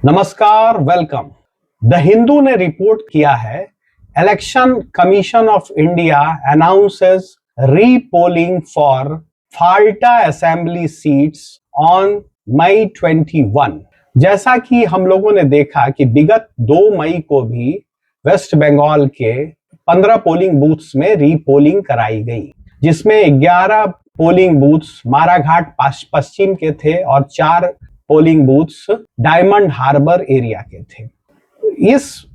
नमस्कार, welcome. The Hindu ने report किया है, election commission of India announces repolling for Falta assembly seats on May 21। जैसा कि हम लोगों ने देखा कि विगत 2 मई को भी वेस्ट बंगाल के 15 पोलिंग बूथ्स में रीपोलिंग कराई गई, जिसमें 11 पोलिंग बूथ्स माराघाट पश्चिम के थे और 4 polling booths Diamond Harbour area के थे। इस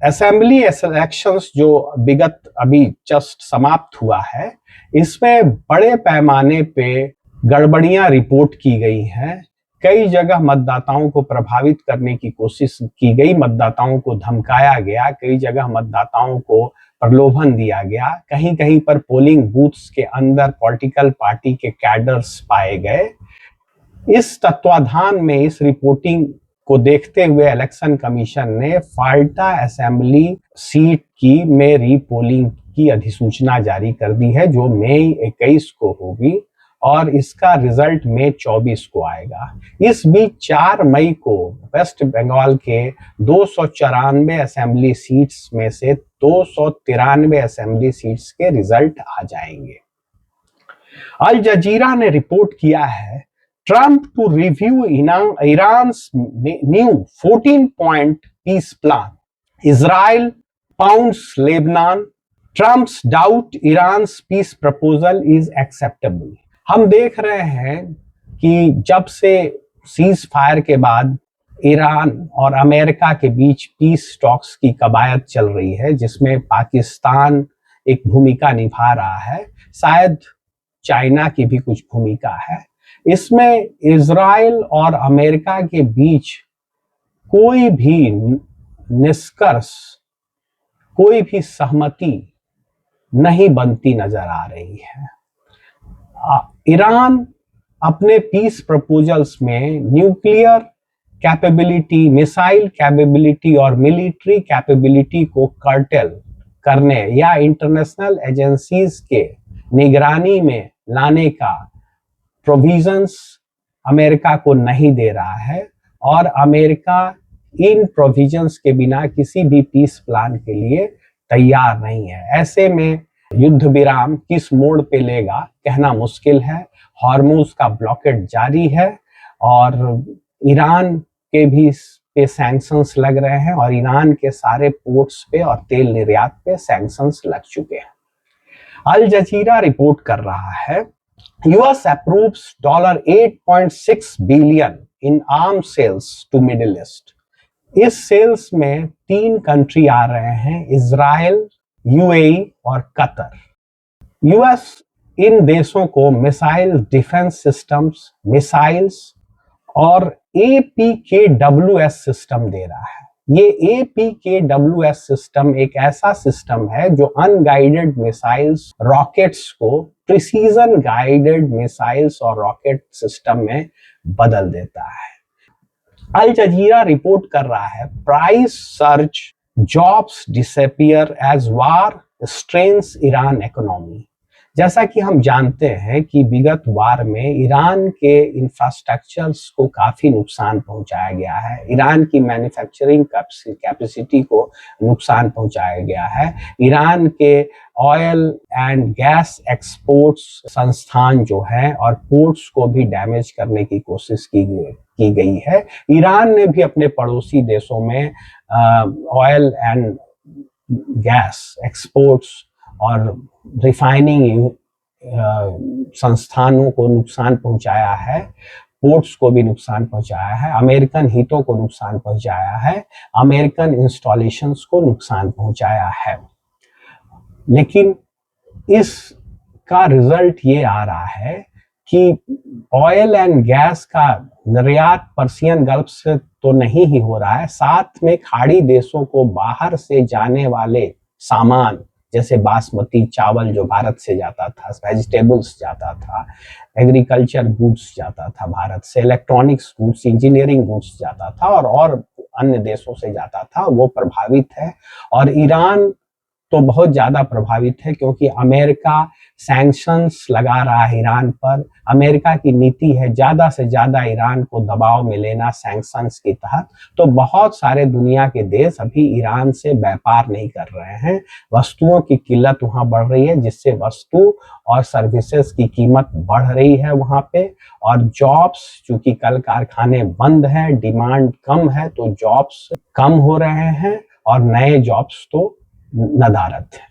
असेंबली इलेक्शंस जो विगत अभी जस्ट समाप्त हुआ है, इसमें बड़े पैमाने पे गड़बड़ियां रिपोर्ट की गई हैं। कई जगह मतदाताओं को प्रभावित करने की कोशिश की गई, मतदाताओं को धमकाया गया, कई जगह मतदाताओं को प्रलोभन दिया गया, कहीं कहीं पर पोलिंग बूथ्स के अंदर पॉलिटिकल पार्टी के कैडर्स पाए गए। इस तत्वाधान में इस रिपोर्टिंग को देखते हुए इलेक्शन कमीशन ने फाल्टा असेंबली सीट की में रीपोलिंग की अधिसूचना जारी कर दी है, जो मई 21 को होगी और इसका रिजल्ट मई 24 को आएगा। इस बीच 4 मई को वेस्ट बंगाल के 294 असेंबली सीट्स में से 293 असेंबली सीट्स के रिजल्ट आ जाएंगे। अल जजीरा ने रिपोर्ट किया है, Trump to review Iran's new 14-point peace plan. Israel pounds Lebanon. Trump's doubt Iran's peace proposal is acceptable. हम देख रहे हैं कि जब से सीज फायर के बाद ईरान और अमेरिका के बीच पीस टॉक्स की कवायद चल रही है, जिसमें पाकिस्तान एक भूमिका निभा रहा है, शायद चाइना की भी कुछ भूमिका है। इसमें इजराइल और अमेरिका के बीच कोई भी निष्कर्ष, कोई भी सहमति नहीं बनती नजर आ रही है। ईरान अपने पीस प्रपोजल्स में न्यूक्लियर कैपेबिलिटी, मिसाइल कैपेबिलिटी और मिलिट्री कैपेबिलिटी को कर्टेल करने या इंटरनेशनल एजेंसीज के निगरानी में लाने का प्रोविजंस अमेरिका को नहीं दे रहा है और अमेरिका इन प्रोविजंस के बिना किसी भी पीस प्लान के लिए तैयार नहीं है। ऐसे में युद्ध विराम किस मोड़ पे लेगा कहना मुश्किल है। हॉर्मुज का ब्लॉकेड जारी है और ईरान के भी पे सैंक्शंस लग रहे हैं और ईरान के सारे पोर्ट्स पे और तेल निर्यात पे सैंक्शंस लग चुके हैं। अल जजीरा रिपोर्ट कर रहा है, US approves $8.6 billion in arms sales to Middle East. इस सेल्स में 3 कंट्री आ रहे हैं, इजराइल, यूएई और कतर। यूएस इन देशों को मिसाइल डिफेंस सिस्टम्स, मिसाइल्स और APKWS सिस्टम दे रहा है। ये APKWS सिस्टम एक ऐसा सिस्टम है जो अनगाइडेड मिसाइल्स, रॉकेट्स को प्रिसीजन गाइडेड मिसाइल्स और रॉकेट सिस्टम में बदल देता है। अल जजीरा रिपोर्ट कर रहा है, price surge, jobs disappear as war strains Iran economy. जैसा कि हम जानते हैं कि विगत वार में ईरान के इंफ्रास्ट्रक्चर्स को काफी नुकसान पहुंचाया गया है, ईरान की मैन्युफैक्चरिंग कैपेसिटी को नुकसान पहुंचाया गया है, ईरान के ऑयल एंड गैस एक्सपोर्ट्स संस्थान जो है और पोर्ट्स को भी डैमेज करने की कोशिश की गई है। ईरान ने भी अपने पड़ोसी देशों में ऑयल एंड गैस एक्सपोर्ट्स और रिफाइनिंग संस्थानों को नुकसान पहुंचाया है, पोर्ट्स को भी नुकसान पहुंचाया है, अमेरिकन हितों को नुकसान पहुंचाया है, अमेरिकन इंस्टॉलेशंस को नुकसान पहुंचाया है। लेकिन इसका रिजल्ट ये आ रहा है कि ऑयल एंड गैस का निर्यात पर्शियन गल्फ से तो नहीं ही हो रहा है, साथ में खाड़ी देशों को बाहर से जाने वाले सामान जैसे बासमती चावल जो भारत से जाता था, वेजिटेबल्स जाता था, एग्रीकल्चर गुड्स जाता था भारत से, इलेक्ट्रॉनिक्स गुड्स, इंजीनियरिंग गुड्स जाता था और अन्य देशों से जाता था, वो प्रभावित है। और ईरान तो बहुत ज्यादा प्रभावित है, क्योंकि अमेरिका सैंक्शंस लगा रहा है ईरान पर। अमेरिका की नीति है ज्यादा से ज्यादा ईरान को दबाव में लेना सैंक्शंस के तहत। तो बहुत सारे दुनिया के देश अभी ईरान से व्यापार नहीं कर रहे हैं। वस्तुओं की किल्लत वहां बढ़ रही है, जिससे वस्तु और सर्विसेज की कीमत बढ़ रही है वहां पे। और जॉब्स, चूंकि कल कारखाने बंद हैं, डिमांड कम है, तो जॉब्स कम हो रहे हैं और नए जॉब्स तो नदारद है।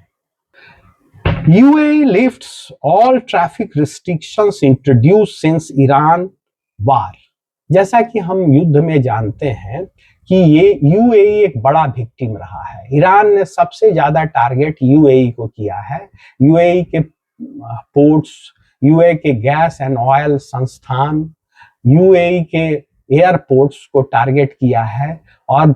UAE lifts all traffic restrictions introduced since Iran war। जैसा कि हम युद्ध में जानते हैं कि ये UAE एक बड़ा विक्टिम रहा है। ईरान ने सबसे ज्यादा टारगेट UAE को किया है। UAE के पोर्ट्स, UAE के गैस एंड ऑयल संस्थान, UAE के एयरपोर्ट्स को टारगेट किया है। और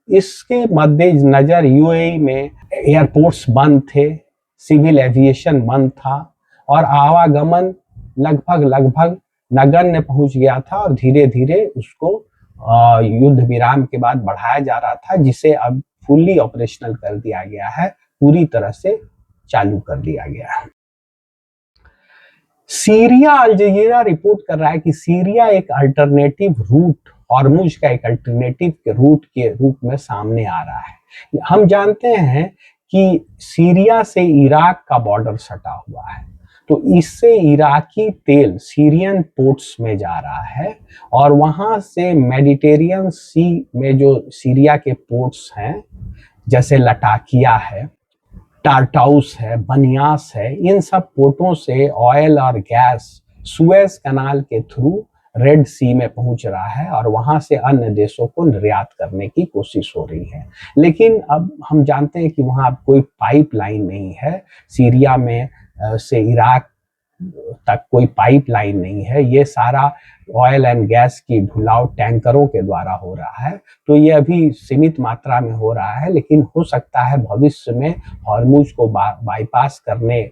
इसके मद्देनजर UAE में एयरपोर्ट्स बंद थे, सिविल एविएशन बंद था और आवागमन लगभग नगण्य पहुंच गया था। और धीरे धीरे उसको युद्ध विराम के बाद बढ़ाया जा रहा था, जिसे अब फुल्ली ऑपरेशनल कर दिया गया है, पूरी तरह से चालू कर दिया गया है। सीरिया, अल जजीरा रिपोर्ट कर रहा है कि सीरिया एक अल्टरनेटिव रूट, हॉर्मुज का एक अल्टरनेटिव के रूट के रूप में सामने आ रहा है। हम जानते हैं कि सीरिया से इराक का बॉर्डर सटा हुआ है, तो इससे इराकी तेल सीरियन पोर्ट्स में जा रहा है और वहां से मेडिटेरियन सी में जो सीरिया के पोर्ट्स हैं, जैसे लटाकिया है, टारटाउस है, बनियास है, इन सब पोर्टों से ऑयल और गैस सुएज कनाल के थ्रू रेड सी में पहुंच रहा है और वहां से अन्य देशों को निर्यात करने की कोशिश हो रही है। लेकिन अब हम जानते हैं कि वहां कोई पाइपलाइन नहीं है, सीरिया में से इराक तक कोई पाइपलाइन नहीं है। ये सारा ऑयल एंड गैस की ढुलाव टैंकरों के द्वारा हो रहा है। तो ये अभी सीमित मात्रा में हो रहा है, लेकिन हो सकता है भविष्य में हॉर्मुज को बाईपास करने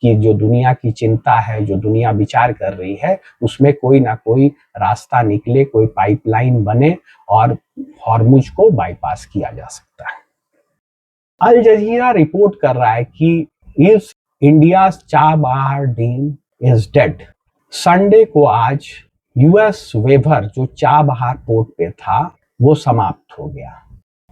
की जो दुनिया की चिंता है, जो दुनिया विचार कर रही है, उसमें कोई ना कोई रास्ता निकले, कोई पाइपलाइन बने और हॉर्मुज को बाईपास किया जा सकता है। अल जजीरा रिपोर्ट कर रहा है कि इस India Chabahar deal is dead. Sunday को आज यूएस वेवर जो चाबहार पोर्ट पे था वो समाप्त हो गया।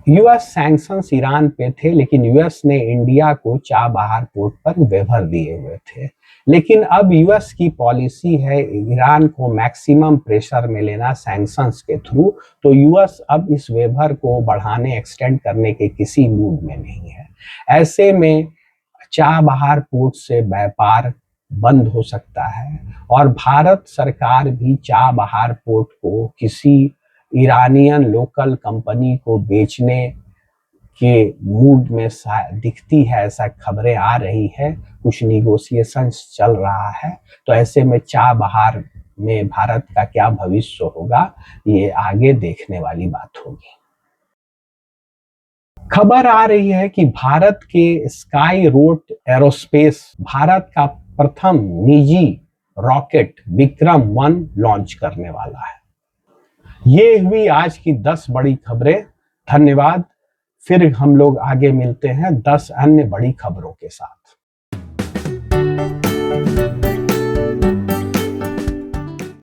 यूएस सैंक्शंस ईरान पे थे, लेकिन यूएस ने इंडिया को चाबहार पोर्ट पर वेवर दिए हुए थे। लेकिन अब यूएस की पॉलिसी है ईरान को मैक्सिमम प्रेशर में लेना सैंक्शंस के थ्रू, तो यूएस अब इस वेवर को बढ़ाने, एक्सटेंड करने के किसी मूड में नहीं है। ऐसे में चाबहार पोर्ट से व्यापार बंद हो सकता है और भारत सरकार भी चाबहार पोर्ट को किसी ईरानियन लोकल कंपनी को बेचने के मूड में दिखती है, ऐसा खबरें आ रही है। कुछ निगोशिएशंस चल रहा है। तो ऐसे में चाबहार में भारत का क्या भविष्य होगा, ये आगे देखने वाली बात होगी। खबर आ रही है कि भारत के स्काई रूट एरोस्पेस भारत का प्रथम निजी रॉकेट विक्रम-1 लॉन्च करने वाला है। ये हुई आज की 10 बड़ी खबरें। धन्यवाद। फिर हम लोग आगे मिलते हैं 10 अन्य बड़ी खबरों के साथ।